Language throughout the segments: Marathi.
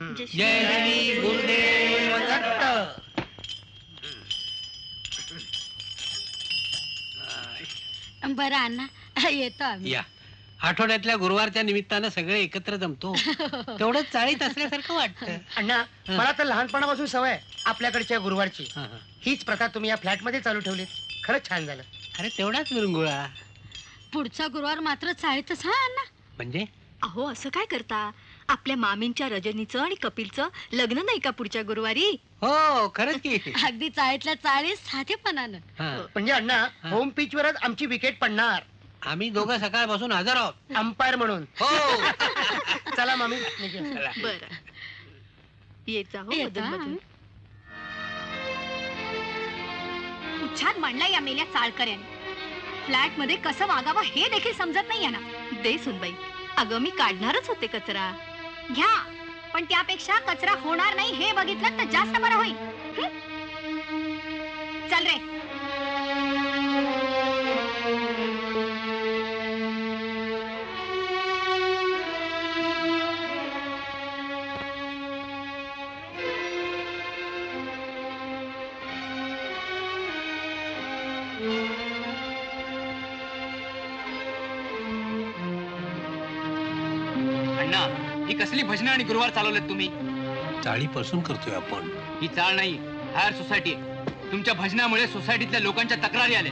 जय श्री गुरुदेव दत्त. बरं अण्णा येतो आम्ही. या आठवड्यातल्या गुरुवारच्या निमित्तानं सगळे एकत्र जमतो. तेवढंच चाळीत असल्यासारखं वाटतं. अण्णा मला तर लहानपणापासून सवय आपल्याकडच्या गुरुवारची. हा. हीच प्रथा तुम्ही या फ्लॅट मध्ये चालू ठेवली. खरंच छान झालं. अरे तेवढाच विरंगुळा. पुढचा गुरुवार मात्र चाळीतच हा अण्णा. म्हणजे अहो असं काय करता? आपल्या मामींच्या रजनीचं आणि कपिलचं लग्न नाही का पुढच्या गुरुवारी? हो खरंच की. अगदी चाळीतल्या चाळीस साधेपणानं. हा. म्हणजे अण्णा होम पिच वरच आमची विकेट पडणार. आम्ही दोघं सकाळपासून हजर आहोत अंपायर म्हणून. हो. चला मामी. बरं येत जा हो येतो, मधून. उच्छाद मांडला या मेल्या चाळकऱ्याने. फ्लॅट मध्ये कसं वागावं हे देखील समजत नाही यांना. दे सुनबाई, अगं मी काढणारच होते कचरा. घ्या, पण त्यापेक्षा कचरा होणार नाही हे बघितलं तर जास्त बरं होईल. चल रे. ही कसली भजनं आणि गुरुवार चालवलेत तुम्ही? चाळीपासून करतोय आपण. ही चाळ नाही, हायर सोसायटी. तुमच्या भजनामुळे सोसायटीतल्या लोकांच्या तक्रारी आल्या.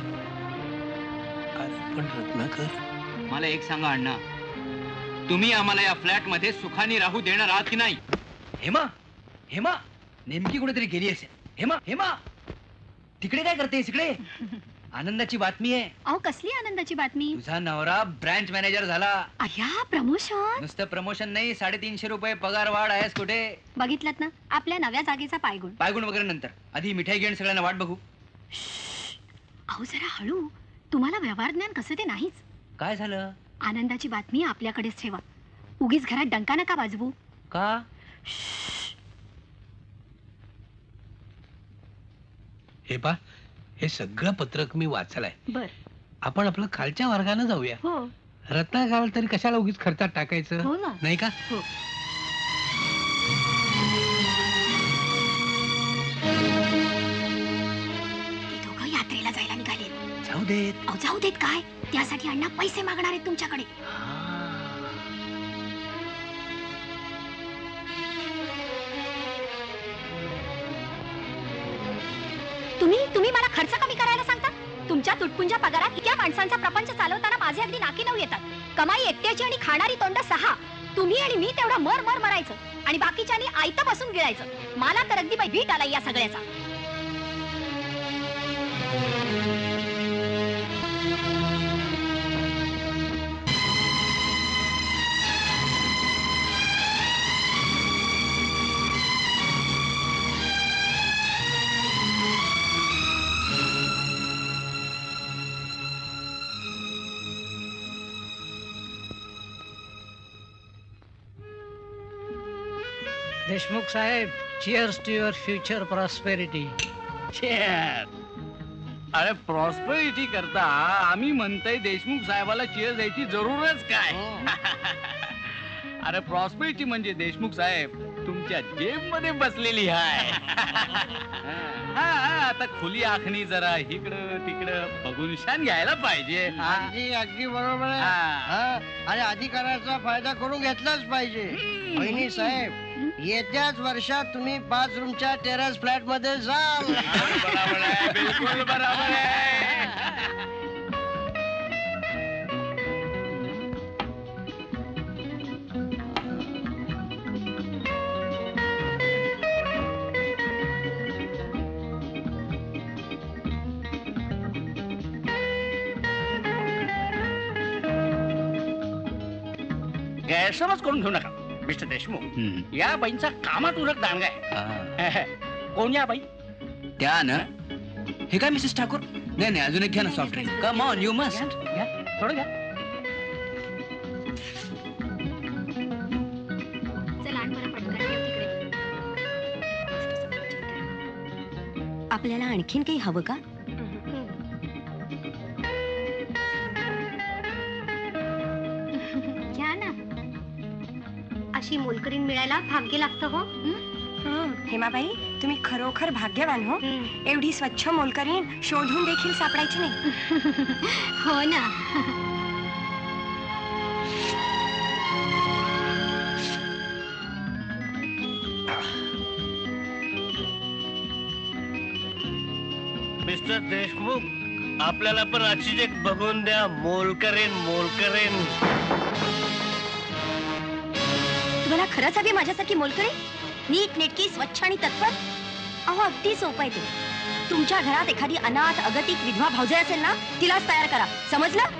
अरे पण रत्नाकर, मला एक सांगा अण्णा, तुम्ही आम्हाला या फ्लॅट मध्ये सुखाने राहू देणार आहात की नाही? हेमा, हेमा नेमकी कुठेतरी गेली असेल. हेमा, हेमा तिकडे काय करतेस? इकडे आनंदाची बातमी आहे. अहो कसली आनंदाची बातमी? तुझा नवरा ब्रांच मॅनेजर झाला. अय्या, प्रमोशन. नुसतं प्रमोशन नाही, 350 रुपये पगार वाढ आहेस. कुठे बघितलं ना आपल्या नव्या जागेचा पायगुण. पायगुण वगैरे नंतर, आधी मिठाई घेऊन सगळ्यांना वाट बघू. अहो जरा हळू. तुम्हाला व्यवहार ज्ञान कसं ते नाहीच. काय झालं? आनंदाची बातमी आपल्याकडेच ठेवा. उगीच घरात डंका नका वाजवू. का? हे पा, हे सगळं पत्रक मी वाचलंय. बर. आपण आपलं खालच्या वर्गानं जाऊया. हो रत्नाकर तरी कशाला उगीच खर्चात टाकायचं, हो ना. नाही का? हो. ते दोघं यात्रेला जायला निघाले. जाऊ देत. अहो जाऊ देत काय? त्यासाठी अण्णा पैसे मागणार आहेत तुमच्याकडे. तुम्ही मला खर्च कमी करायला सांगता? तुमच्या तुटपुंजा पगारात इतक्या माणसांचा प्रपंच चालवताना माझे अगदी नाकी नऊ येतात. कमाई एकट्याची आणि खाणारी तोंड 6. तुम्ही आणि मी तेवढं मर मर मरायचं आणि बाकीच्यांनी आयतं बसून गिळायचं. मला तर अगदी भीट आला या सगळ्याचा. देशमुख साहेब, cheers to your future prosperity. अरे प्रॉस्पेरिटी करता आम्ही म्हणतोय देशमुख साहेबाला चीअर्स द्यायची जरूरच काय? अरे प्रॉस्पेरिटी म्हणजे देशमुख साहेब तुमच्या जेब मध्ये बसलेली आहे. आता खुली आखणी जरा इकडं तिकडं बघून शान घ्यायला पाहिजे. अगदी बरोबर आहे. आणि अधिकाराचा फायदा करून घेतलाच पाहिजे. बहिणी साहेब, येत्याच वर्षात तुम्ही 5 रूमच्या टेरेस फ्लॅट मध्ये जाल. बरोबर आहे, बिलकुल बरोबर आहे. गैरसमज करून घेऊ नका मिस्टर देशमुख. या बाईंचा कामात उरक दांडगा आहे. कोण या बाई? त्या ना, हे काय मिसेस ठाकूर? नाही नाही, अजून एक घ्या ना soft drink. Come on, you must. घ्या थोडं घ्या. चला आण बरं पटकन तिकडे. आपल्याला आणखीन काही हवं का? घ्या ना. अशी मोलकरीण मिळायला भाग्य लागतं हो. हेमाबाई तुम्ही खरोखर भाग्यवान हो. एवढी स्वच्छ मोलकरीण शोधून देखील सापडायची नाही. हो ना. मिस्टर देशमुख, आपल्याला पण अशीच एक बघून द्या. मोलकरीण मोलकरीण. तुम्हाला खरंच हवी माझ्यासारखी मोलकरीण? नीट नेटकी स्वच्छ आणि तत्पर. अहो अगदी सोपं आहे ते. तुमच्या घरात एखादी अनाथ अगतिक विधवा भावजय असेल ना, तिलाच तयार करा. समजलं?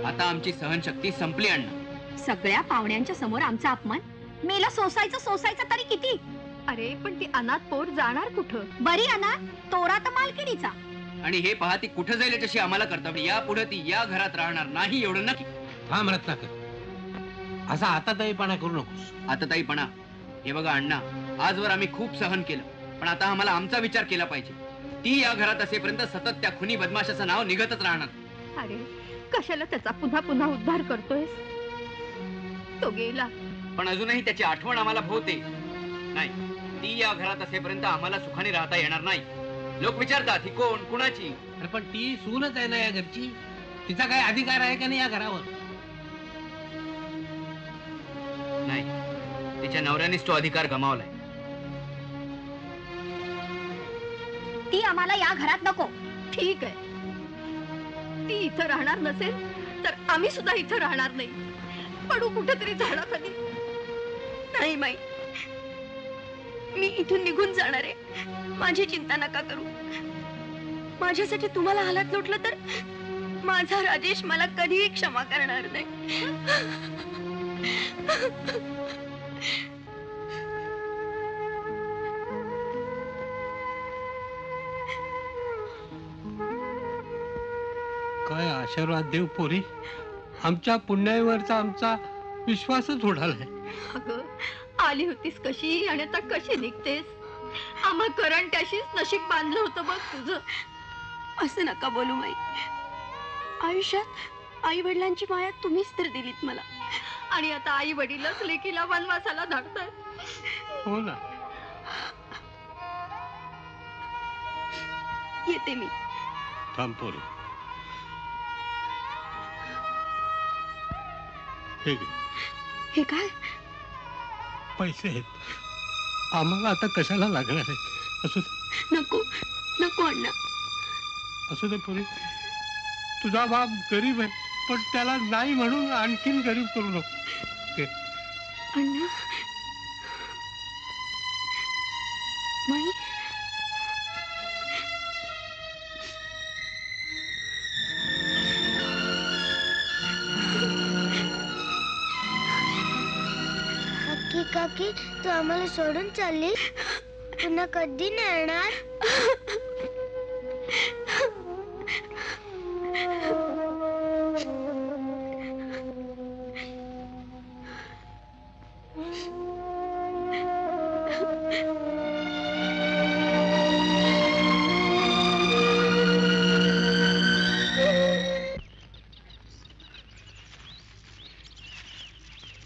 आता आमची सहनशक्ती संपली अण्णा. सगळ्या पाहुण्यांच्या समोर आमचा अपमान. मेला सोसायचं तरी किती? अरे पण ती अनाथ पोर जाणार कुठं? बरी अनाथ तोरा तर मालकिणीचा. आणि हे पहा ती कुठं जाईल याच्याशी आम्हाला कर्तव्य. या पुढे ती या घरात राहणार नाही एवढं नक्की. थांब रत्नाकर, असा आताताईपणा करू नकोस. आता ताईपणा, हे बघा अण्णा, आजवर आम्ही खूप सहन केलं, पण आता आम्हाला आमचा विचार केला पाहिजे. ती या घरात असेपर्यंत सतत त्या खुनी बदमाशाचं नाव निघतच राहणार. अरे कशाला त्याचा पुन्हा पुन्हा उद्धार करतोयस? तो गेला, पण अजूनही त्याची आठवण आम्हाला भोवते. नाही, ती या घरात असेपर्यंत आम्हाला सुखाने राहता येणार नाही. लोक विचारतात ही कोण, कुणाची? अरे पण ती सूनच आहे ना या घरची. तिचा काय अधिकार आहे का नाही या घरावर? नाही, तिच्या नवऱ्यानेच तो अधिकार गमावलाय. ती आम्हाला या घरात नको. ठीक आहे, ती इथं राहणार नसेल तर आम्ही सुद्धा इथं राहणार नाही. पडू कुठेतरी झाडाखाली. नाही माई, मी इथून निघून जाणार आहे. माझी चिंता नका करू. माझ्यासाठी तुम्हाला हालात लोटलं तर माझा राजेश मला कधीही क्षमा करणार नाही. काय आशीर्वाद देव पोरी. आमच्या पुण्यावरचा आमचा विश्वासच उडालाय. अगं, आली होतीस कशी आणि आता कशी निघतेस? आम्हा करंट्याशीच नशीब बांधलं होतं बघ तुझं. असं नका बोलू माई. आयुष्यात आई वडिलांची माया तुम्हीच तर दिलीत मला, आणि आता आई वडीलच लेकीला वनवासाला धाडतात. हो ना. येते मी. थांब पोरी. हे घे. हे काय? पैसे आहेत. आम्हाला आता कशाला लागणार आहेत? असू दे. नको नको अण्णा. असू दे पोरी. तुझा बाप गरीब आहे, पण त्याला नाही म्हणून आणखीन गरीब करू नको. घे. अण्णा. माई. काकी, तू आम्हाला सोडून चालली? पुन्हा कधी नाही येणार?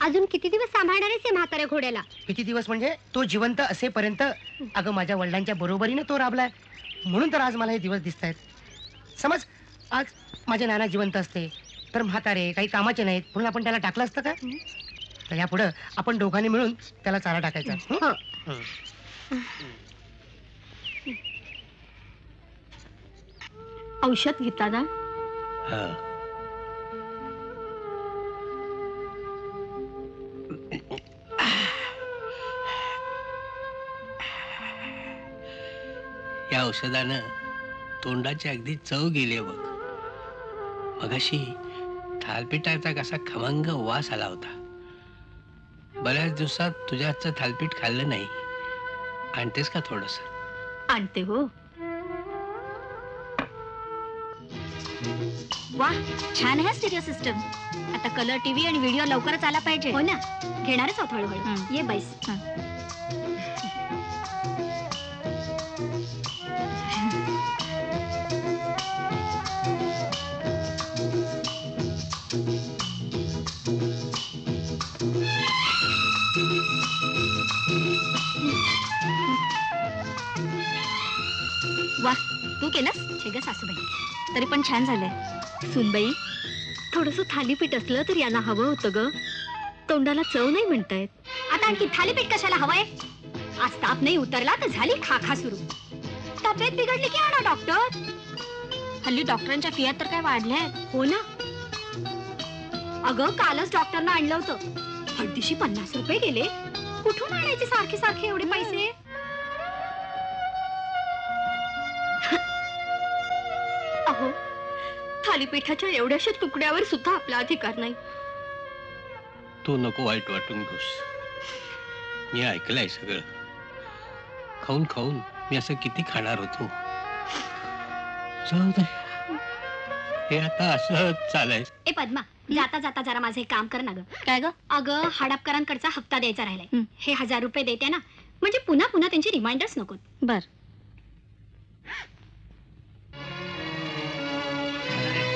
अजून किती दिवस सांभाळणार आहेस म्हाताऱ्या घोड्याला? किती दिवस म्हणजे तो जिवंत असेपर्यंत. अगं माझ्या वडिलांच्या बरोबरीने तो राबलाय, म्हणून तर आज मला हे दिवस दिसत आहेत. समज आज माझे नाना जिवंत असते तर म्हातारे काही कामाचे नाहीत म्हणून आपण त्याला टाकलं असतं का? तर यापुढं आपण दोघांनी मिळून त्याला चारा टाकायचा. हं? हं. औषध घेता ना? या औषधानं तोंडाची अगदी चव गेली बघ. मगाशी थालपिठाचा कसा खमंग वास आला होता. बऱ्याच दिवसात तुझ्या हातचं थालपीठ खाल्लं नाही. आणतेस का थोडस? आणते हो. वा, छान आहे स्टिरिओ सिस्टम. आता कलर टीव्ही आणि व्हिडिओ लवकरच आला पाहिजे. हो ना, घेणारच आहोत हळूहळू. ये बैस. वा, तू केलंस? छे ग सासूबाई, तरी पण छान झालंय. सुनबाई, थोडस थालीपीठ असलं तर यांना हवं होतं ग. तोंडाला चव नाही म्हणतायत. आता आणखी थालीपीठ कशाला हवंय? आज ताप नाही उतरला तर झाली खा सुरू. तब्येत बिघडली की आणा डॉक्टर. हल्ली डॉक्टरांच्या फिया तर काय वाढल्या आहेत. हो ना. अगं, कालच डॉक्टरना आणलं होतं. हळदीशी 50 रुपये गेले. कुठून आणायचे सारखे सारखे एवढे पैसे? अहो, थालीपीठाच्या एवढ्याशा तुकड्यावर सुद्धा आपला अधिकार नाही. तू नको वाईट वाटून घेऊस. मी ऐकलंय सगळं. खाऊन खाऊन मी असं किती खाणार होतो. जाऊ दे, हे आता असं चालायचं. ए पद्मा, जाता जाता जरा माझं एक काम कर ना ग. काय ग? अगं, हडपकरांकडचा हप्ता द्यायचा राहिलाय. हे 1000 रुपये देते ना, म्हणजे पुन्हा पुन्हा त्यांची रिमाइंडर्स नकोत. बर.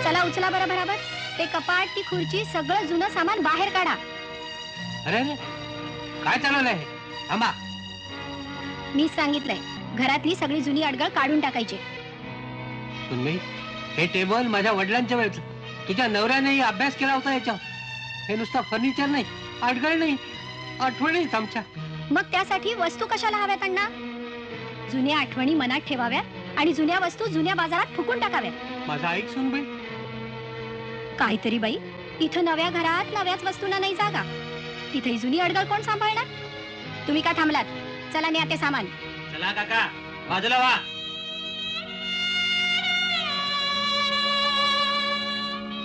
चला उचला बरं बरोबर. ते कपाट, ती खुर्ची, सगळं जुनं सामान बाहेर काढा. अरे अरे, काय चालवलंय? थांबा. मीच सांगितलंय, घरातली सगळी जुनी अडगळ काढून टाकायची. सुनबाई, हे टेबल माझ्या वडिलांच्या वेळेचं. तुझ्या नवऱ्यानेही अभ्यास केला होता याच्यावर. हे नुसतं फर्निचर नाही, अडगळ नाही, आठवणीच आमच्या. मग त्यासाठी वस्तू कशाला हव्यात अण्णा? जुन्या आठवणी मनात ठेवाव्यात आणि जुन्या वस्तू जुन्या बाजारात फुकून टाकाव्यात. माझं ऐक सुनबाई. काहीतरी बाई, इथं नव्या घरात नव्याच वस्तूंना नाही जागा. तिथे जुनी अडगळ कोण सांभाळणार? तुम्ही का थांबलात? चला न्या ते सामान. चला काका, बाजूला वा.